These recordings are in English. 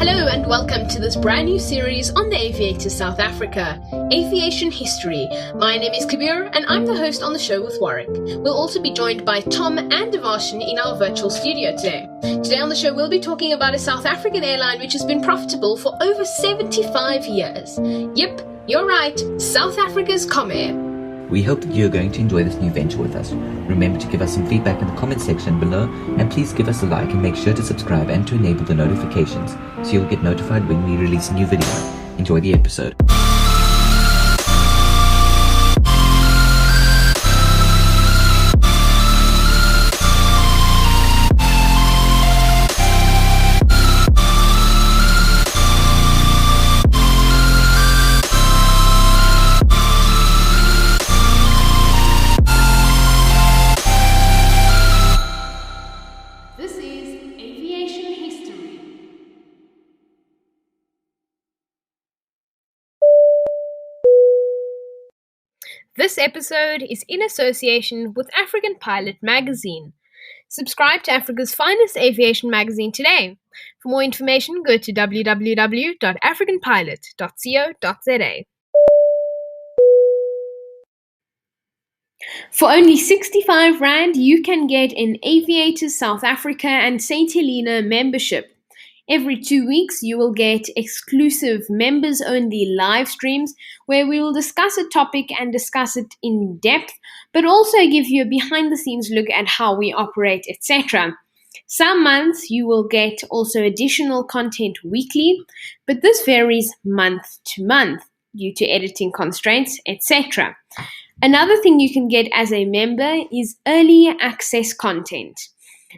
Hello and welcome to this brand new series on the Aviators South Africa, Aviation History. My name is Comair and I'm the host on the show with Warwick. We'll also be joined by Tom and Aviation in our virtual studio today. Today on the show we'll be talking about a South African airline which has been profitable for over 75 years. Yep, you're right, South Africa's Comair. We hope that you're going to enjoy this new venture with us. Remember to give us some feedback in the comment section below, and please give us a like and make sure to subscribe and to enable the notifications so you'll get notified when we release a new video. Enjoy the episode. This episode is in association with African Pilot magazine. Subscribe to Africa's finest aviation magazine today. For more information, go to www.africanpilot.co.za. For only 65 Rand, you can get an Aviators South Africa and St. Helena membership. Every 2 weeks, you will get exclusive members-only live streams where we will discuss a topic and discuss it in depth, but also give you a behind-the-scenes look at how we operate, etc. Some months, you will get also additional content weekly, but this varies month to month due to editing constraints, etc. Another thing you can get as a member is early access content.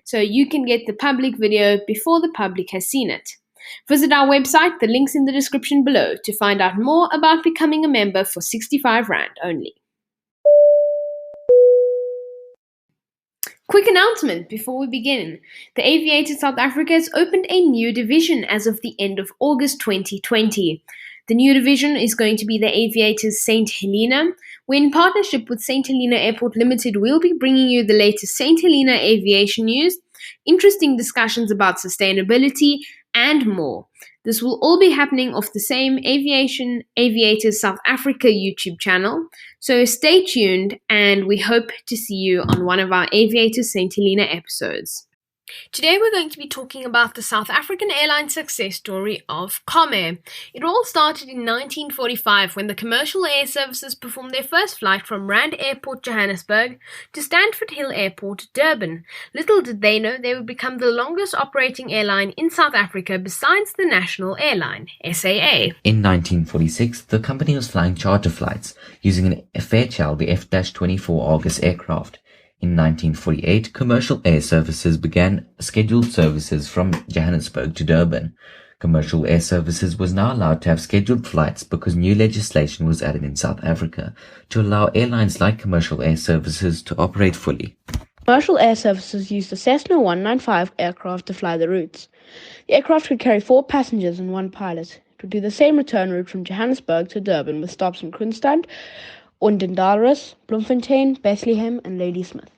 So you can get the public video before the public has seen it. Visit our website, the link's in the description below, to find out more about becoming a member for 65 Rand only. Quick announcement before we begin. The Aviators South Africa has opened a new division as of the end of August 2020. The new division is going to be the Aviators St. Helena, where in partnership with St. Helena Airport Limited, we'll be bringing you the latest St. Helena aviation news, interesting discussions about sustainability, and more. This will all be happening off the same Aviation Aviators South Africa YouTube channel, so stay tuned and we hope to see you on one of our Aviators St. Helena episodes. Today we're going to be talking about the South African airline success story of Comair. It all started in 1945 when the commercial air services performed their first flight from Rand Airport, Johannesburg to Stanford Hill Airport, Durban. Little did they know they would become the longest operating airline in South Africa besides the national airline, SAA. In 1946, the company was flying charter flights using a Fairchild, the F-24 Argus aircraft. In 1948, commercial air services began scheduled services from Johannesburg to Durban. Commercial air services was now allowed to have scheduled flights because new legislation was added in South Africa to allow airlines like commercial air services to operate fully. Commercial air services used the Cessna 195 aircraft to fly the routes. The aircraft could carry 4 passengers and 1 pilot. It would do the same return route from Johannesburg to Durban with stops in Kroonstad, Ondendalrus, Bloemfontein, Bethlehem and Ladysmith.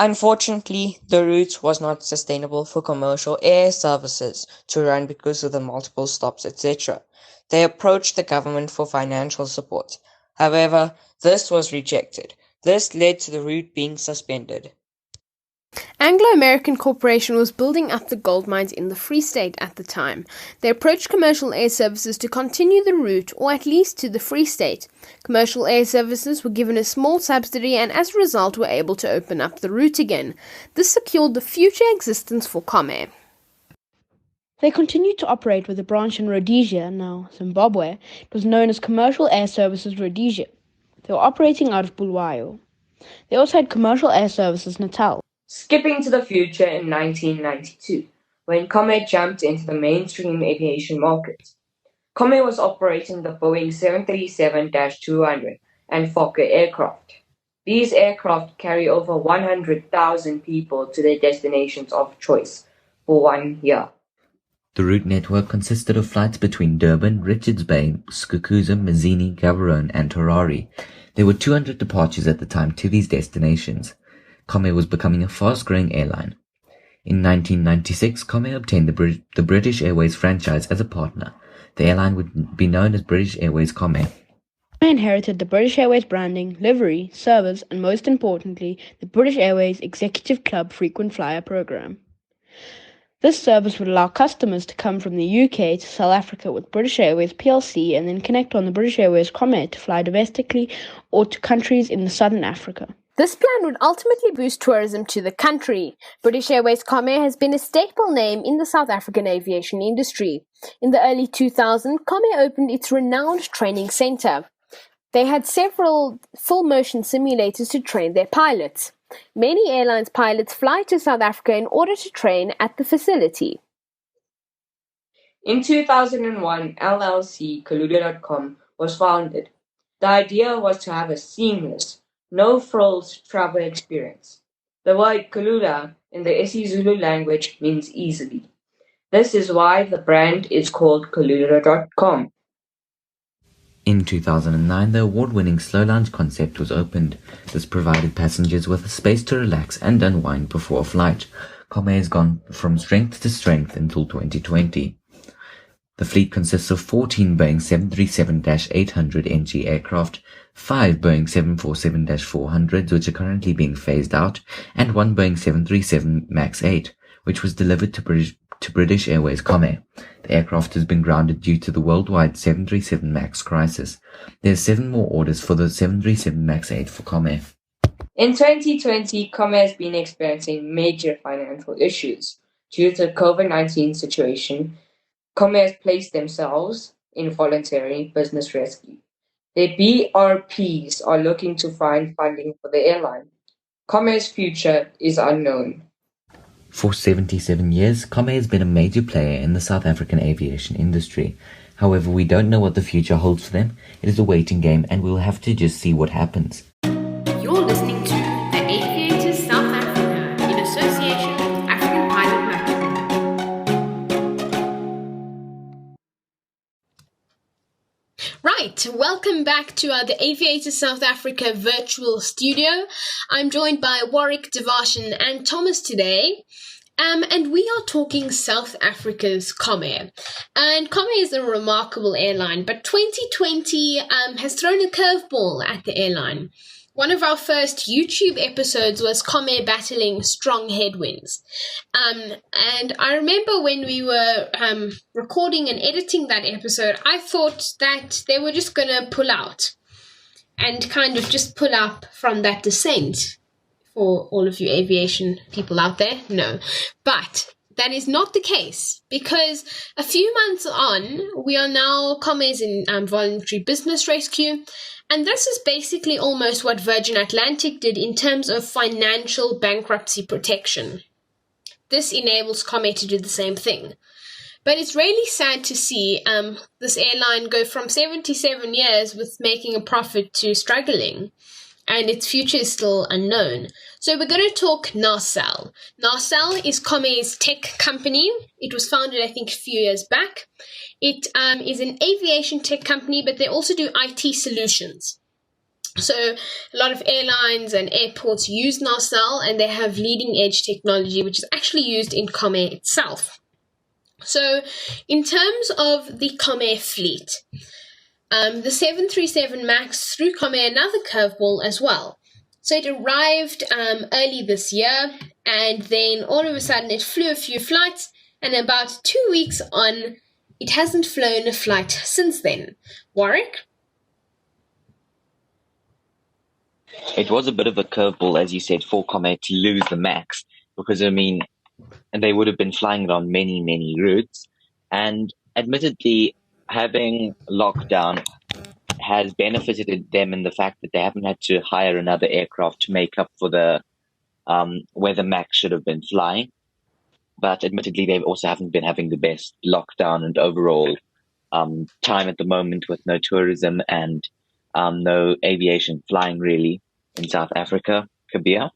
Unfortunately, the route was not sustainable for commercial air services to run because of the multiple stops, etc. They approached the government for financial support. However, this was rejected. This led to the route being suspended. Anglo-American Corporation was building up the gold mines in the Free State at the time. They approached commercial air services to continue the route, or at least to the Free State. Commercial air services were given a small subsidy and as a result were able to open up the route again. This secured the future existence for Comair. They continued to operate with a branch in Rhodesia, now Zimbabwe. It was known as Commercial Air Services Rhodesia. They were operating out of Bulawayo. They also had Commercial Air Services Natal. Skipping to the future in 1992, when Comair jumped into the mainstream aviation market. Comair was operating the Boeing 737-200 and Fokker aircraft. These aircraft carry over 100,000 people to their destinations of choice for 1 year. The route network consisted of flights between Durban, Richards Bay, Skukuza, Mazini, Gaborone and Torari. There were 200 departures at the time to these destinations. Comair was becoming a fast-growing airline. In 1996, Comair obtained the British Airways franchise as a partner. The airline would be known as British Airways Comair. Comair inherited the British Airways branding, livery, service, and most importantly, the British Airways Executive Club Frequent Flyer program. This service would allow customers to come from the UK to South Africa with British Airways plc and then connect on the British Airways Comair to fly domestically or to countries in Southern Africa. This plan would ultimately boost tourism to the country. British Airways Comair has been a staple name in the South African aviation industry. In the early 2000s, Comair opened its renowned training centre. They had several full-motion simulators to train their pilots. Many airlines pilots fly to South Africa in order to train at the facility. In 2001, LLC Kaluda.com was founded. The idea was to have a seamless, no-frills travel experience. The word Kaluda in the isiZulu language means easily. This is why the brand is called Kaluda.com. In 2009, the award-winning Slow Lounge concept was opened. This provided passengers with a space to relax and unwind before a flight. Comair has gone from strength to strength until 2020. The fleet consists of 14 Boeing 737-800 NG aircraft, 5 Boeing 747-400s which are currently being phased out, and 1 Boeing 737 MAX 8, which was delivered to British Airways Comair. The aircraft has been grounded due to the worldwide 737 MAX crisis. There are 7 more orders for the 737 MAX 8 for Comair. In 2020, Comair has been experiencing major financial issues. Due to the COVID-19 situation, Comair has placed themselves in voluntary business rescue. Their BRPs are looking to find funding for the airline. Comair's future is unknown. For 77 years, Comair has been a major player in the South African aviation industry. However, we don't know what the future holds for them. It is a waiting game and we'll have to just see what happens. You're listening to the Aviators South Africa in association with African Pilot Magazine. Right, welcome back to the Aviators South Africa virtual studio. I'm joined by Warwick, Devarshan and Thomas today. And we are talking South Africa's Comair. And Comair is a remarkable airline, but 2020 has thrown a curveball at the airline. One of our first YouTube episodes was Comair battling strong headwinds. And I remember when we were recording and editing that episode, I thought that they were just going to pull out and kind of just pull up from that descent. For all of you aviation people out there, no. But that is not the case because a few months on, we are now Comair's in voluntary business rescue. And this is basically almost what Virgin Atlantic did in terms of financial bankruptcy protection. This enables Comair to do the same thing. But it's really sad to see this airline go from 77 years with making a profit to struggling. And its future is still unknown. So we're going to talk Narcell. Narcell is Comair's tech company. It was founded, I think, a few years back. It is an aviation tech company, but they also do IT solutions. So a lot of airlines and airports use Narcell, and they have leading-edge technology, which is actually used in Comair itself. So in terms of the Comair fleet, the 737 MAX threw Comair another curveball as well. So it arrived early this year, and then all of a sudden it flew a few flights, and about 2 weeks on, it hasn't flown a flight since then. Warwick? It was a bit of a curveball, as you said, for Comair to lose the MAX, because, I mean, they would have been flying it on many, many routes, and admittedly, having lockdown has benefited them in the fact that they haven't had to hire another aircraft to make up for the where the MAX should have been flying. But admittedly, they also haven't been having the best lockdown and overall time at the moment with no tourism and no aviation flying really in South Africa. Kabir?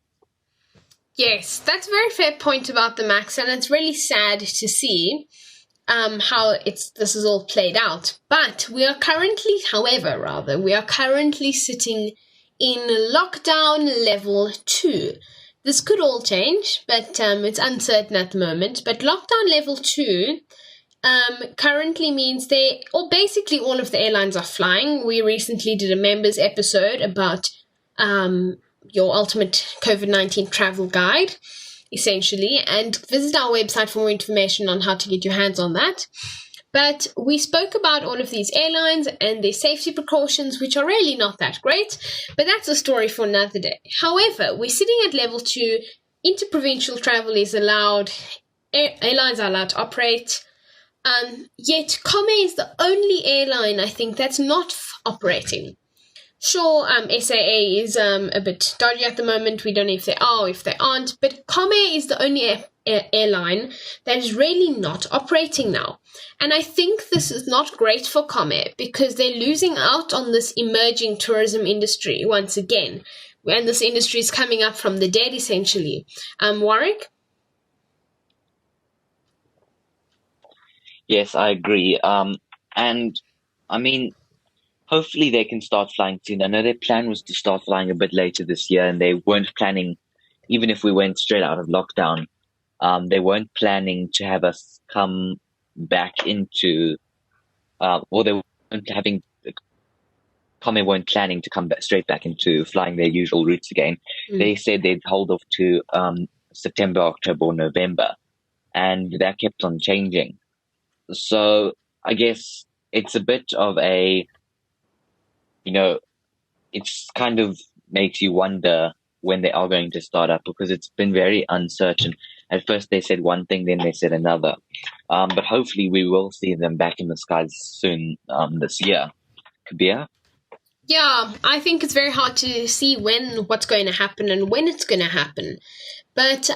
Yes, that's a very fair point about the MAX, and it's really sad to see how this is all played out. But we are currently sitting in lockdown level 2. This could all change, but it's uncertain at the moment. But lockdown level 2 currently means basically all of the airlines are flying. We recently did a members episode about your ultimate COVID-19 travel guide, essentially, and visit our website for more information on how to get your hands on that. But we spoke about all of these airlines and their safety precautions, which are really not that great, but that's a story for another day. However, we're sitting at level 2, interprovincial travel is allowed, airlines are allowed to operate, yet Comair is the only airline, I think, that's not operating. Sure, SAA is a bit dodgy at the moment. We don't know if they are or if they aren't, but Comair is the only airline that is really not operating now. And I think this is not great for Comair because they're losing out on this emerging tourism industry once again. And this industry is coming up from the dead, essentially. Warwick? Yes, I agree. And I mean, hopefully they can start flying soon. I know their plan was to start flying a bit later this year, and they weren't planning, even if we went straight out of lockdown, they weren't planning to have us come back into, or they weren't having, Comair weren't planning to come straight back into flying their usual routes again. They said they'd hold off to September, October, or November, and that kept on changing. So I guess it's a bit of a, it's kind of makes you wonder when they are going to start up because it's been very uncertain. At first they said one thing, then they said another. But hopefully we will see them back in the skies soon this year. Kabir? Yeah, I think it's very hard to see what's going to happen and when it's going to happen. But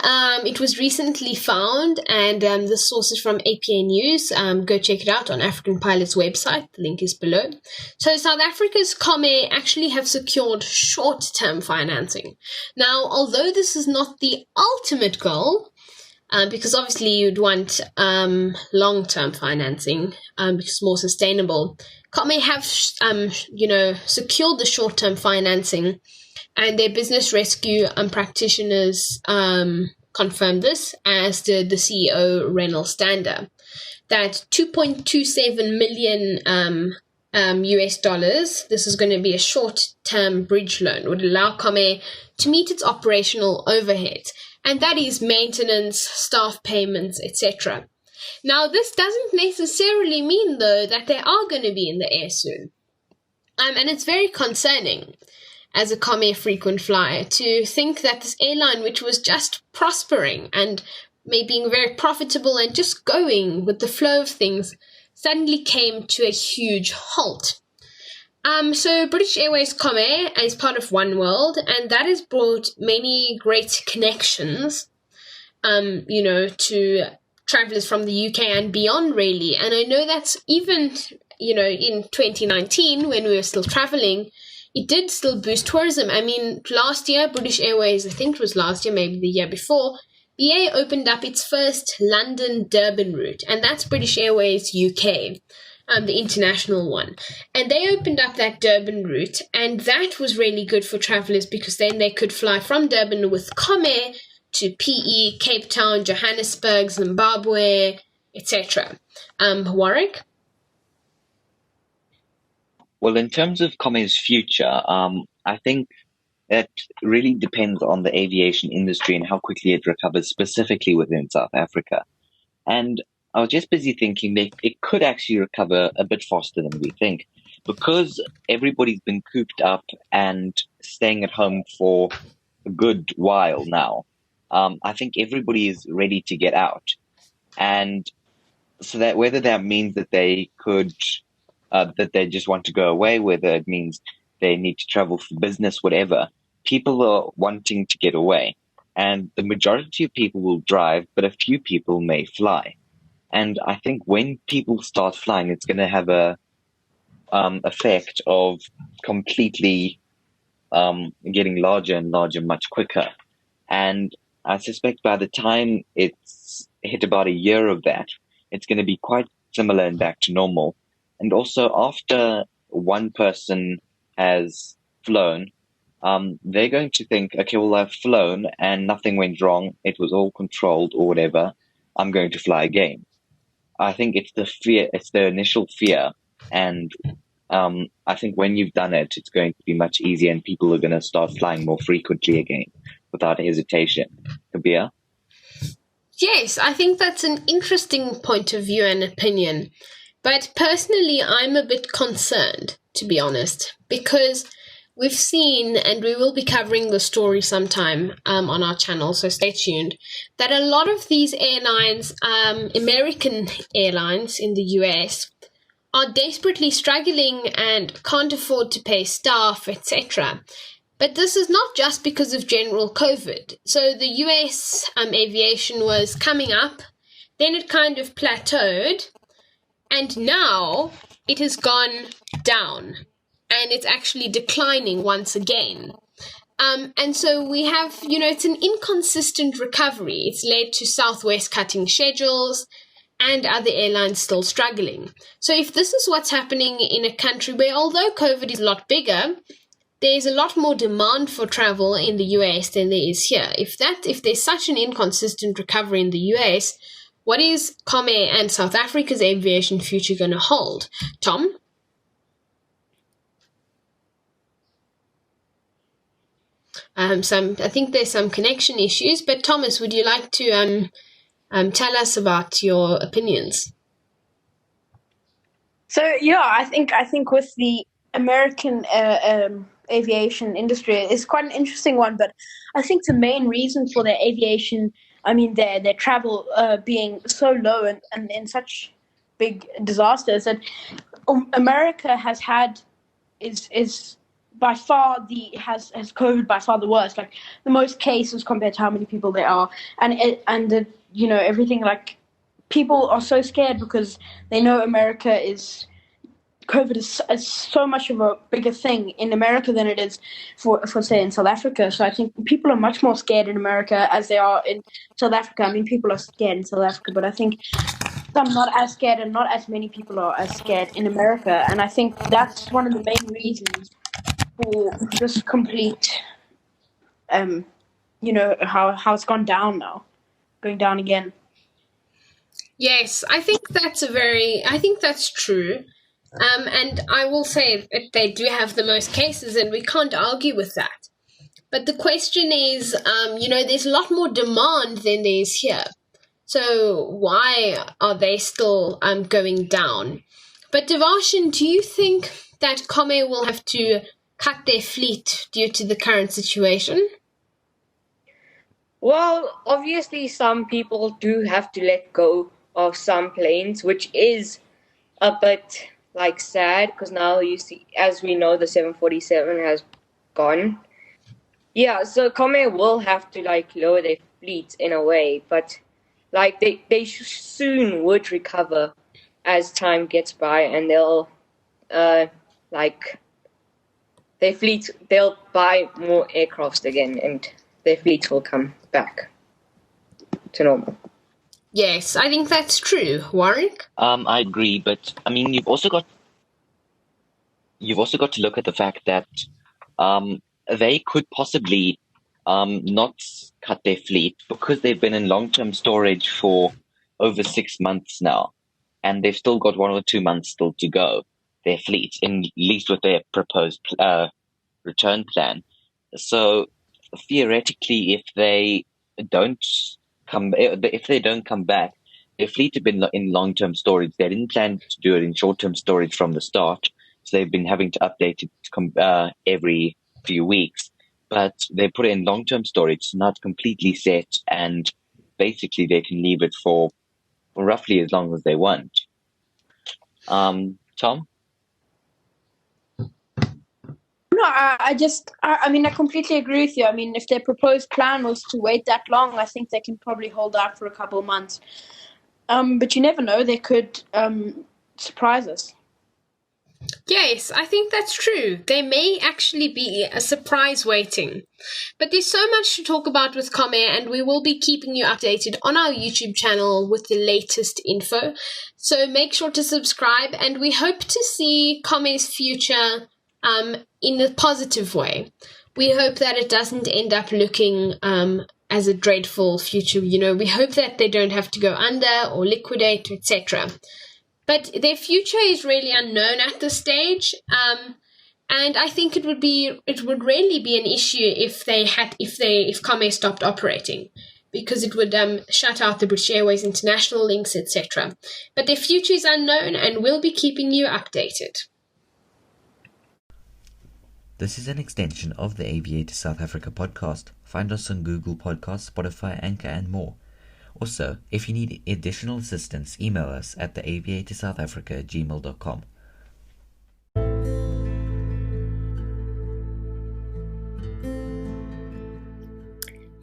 it was recently found, and the source is from APA News. Go check it out on African Pilot's website. The link is below. So South Africa's Comair actually have secured short-term financing. Now, although this is not the ultimate goal, because obviously you'd want long-term financing because it's more sustainable, Comair have, secured the short-term financing, and their business rescue practitioners confirmed this, as did the CEO, Reynolds Stander, that 2.27 million US dollars, this is going to be a short-term bridge loan, would allow Comair to meet its operational overhead, and that is maintenance, staff payments, etc. Now, this doesn't necessarily mean, though, that they are going to be in the air soon. And it's very concerning, as a Comair frequent flyer, to think that this airline, which was just prospering and maybe being very profitable and just going with the flow of things, suddenly came to a huge halt. So British Airways Comair is part of One World, and that has brought many great connections, to travelers from the UK and beyond, really. And I know that's even, in 2019, when we were still traveling, it did still boost tourism. I mean, last year, British Airways, I think it was last year, maybe the year before, BA opened up its first London-Durban route, and that's British Airways UK, the international one. And they opened up that Durban route, and that was really good for travellers because then they could fly from Durban with Comair to PE, Cape Town, Johannesburg, Zimbabwe, etc. Warwick? Well, in terms of Comair's future, I think it really depends on the aviation industry and how quickly it recovers, specifically within South Africa. And I was just busy thinking that it could actually recover a bit faster than we think, because everybody's been cooped up and staying at home for a good while now. I think everybody is ready to get out. And so that whether that means that they could, that they just want to go away, whether it means they need to travel for business, whatever, people are wanting to get away. And the majority of people will drive, but a few people may fly. And I think when people start flying, it's going to have a effect of completely getting larger and larger much quicker. And I suspect by the time it's hit about a year of that, it's going to be quite similar and back to normal. And also after one person has flown, they're going to think, okay, well, I've flown and nothing went wrong. It was all controlled or whatever. I'm going to fly again. I think it's the fear, it's the initial fear. And I think when you've done it, it's going to be much easier and people are going to start flying more frequently again without hesitation. Kabir? Yes, I think that's an interesting point of view and opinion. But personally, I'm a bit concerned, to be honest, because we've seen, and we will be covering the story sometime on our channel, so stay tuned, that a lot of these airlines, American airlines in the US, are desperately struggling and can't afford to pay staff, etc. But this is not just because of general COVID. So the US aviation was coming up, then it kind of plateaued, and now it has gone down, and it's actually declining once again. And so we have, it's an inconsistent recovery. It's led to Southwest cutting schedules and other airlines still struggling. So if this is what's happening in a country where, although COVID is a lot bigger, there's a lot more demand for travel in the US than there is here. If there's such an inconsistent recovery in the US, what is Comair and South Africa's aviation future going to hold? Tom? I think there's some connection issues, but Thomas, would you like to tell us about your opinions? So yeah, I think with the American aviation industry, it's quite an interesting one. But I think the main reason for their aviation, their travel being so low and in such big disasters, that America has had is by far has COVID by far the worst, like the most cases compared to how many people there are, and everything, like people are so scared because they know COVID is so much of a bigger thing in America than it is for say in South Africa. So I think people are much more scared in America as they are in South Africa. I mean, people are scared in South Africa, but I think some not as scared, and not as many people are as scared in America. And I think that's one of the main reasons for this complete, how it's gone down now, going down again. Yes, I think that's true. And I will say that they do have the most cases, and we can't argue with that. But the question is, there's a lot more demand than there is here. So why are they still going down? But Devarshan, do you think that Comair will have to cut their fleet due to the current situation? Well, obviously some people do have to let go of some planes, which is a bit sad, because now you see, as we know, the 747 has gone. Yeah, so Comair will have to lower their fleet in a way, but they soon would recover as time gets by, and they'll their fleet, they'll buy more aircrafts again, and their fleet will come back to normal. Yes, I think that's true. Warwick? I agree, but I mean, you've also got to look at the fact that they could possibly not cut their fleet because they've been in long-term storage for over 6 months now, and they've still got 1 or 2 months still to go, their fleet, at least with their proposed return plan. So theoretically, if they don't come back, their fleet have been in long-term storage. They didn't plan to do it in short-term storage from the start, so they've been having to update it every few weeks. But they put it in long-term storage, not completely set, and basically they can leave it for roughly as long as they want. Tom? No, I completely agree with you. I mean, if their proposed plan was to wait that long, I think they can probably hold out for a couple of months. But you never know, they could surprise us. Yes, I think that's true. There may actually be a surprise waiting. But there's so much to talk about with Comair, and we will be keeping you updated on our YouTube channel with the latest info. So make sure to subscribe, and we hope to see Comair's future in a positive way. we hope that it doesn't end up looking as a dreadful future. We hope that they don't have to go under or liquidate, etc. But their future is really unknown at this stage. And I think it would really be an issue if Comair stopped operating, because it would shut out the British Airways international links, etc. But their future is unknown, and we'll be keeping you updated. This is an extension of the Aviator South Africa podcast. Find us on Google Podcasts, Spotify, Anchor, and more. Also, if you need additional assistance, email us at theaviatorsouthafrica@gmail.com.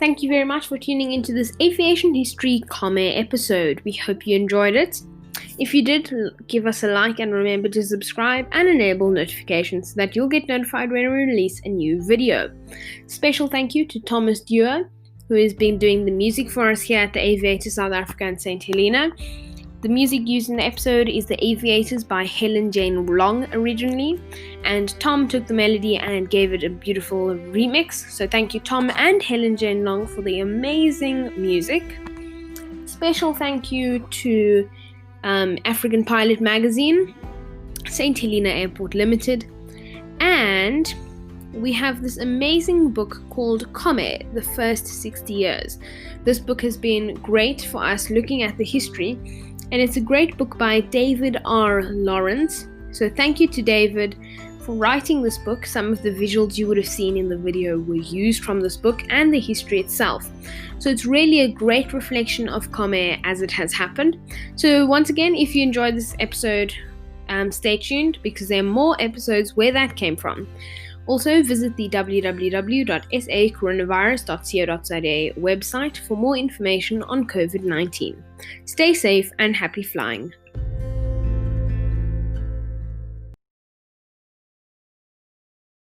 Thank you very much for tuning into this Aviation History Comair episode. We hope you enjoyed it. If you did, give us a like and remember to subscribe and enable notifications so that you'll get notified when we release a new video. Special thank you to Thomas Dewar, who has been doing the music for us here at the Aviator South Africa and St. Helena. The music used in the episode is The Aviators by Helen Jane Long originally, and Tom took the melody and gave it a beautiful remix. So thank you, Tom and Helen Jane Long, for the amazing music. Special thank you to African Pilot Magazine, St. Helena Airport Limited, and we have this amazing book called Comair, The First 60 Years. This book has been great for us looking at the history, and it's a great book by David R. Lawrence. So thank you to David for writing this book. Some of the visuals you would have seen in the video were used from this book and the history itself. So it's really a great reflection of Comair as it has happened. So once again, if you enjoyed this episode, stay tuned because there are more episodes where that came from. Also, visit the www.sacoronavirus.co.za website for more information on COVID-19. Stay safe and happy flying.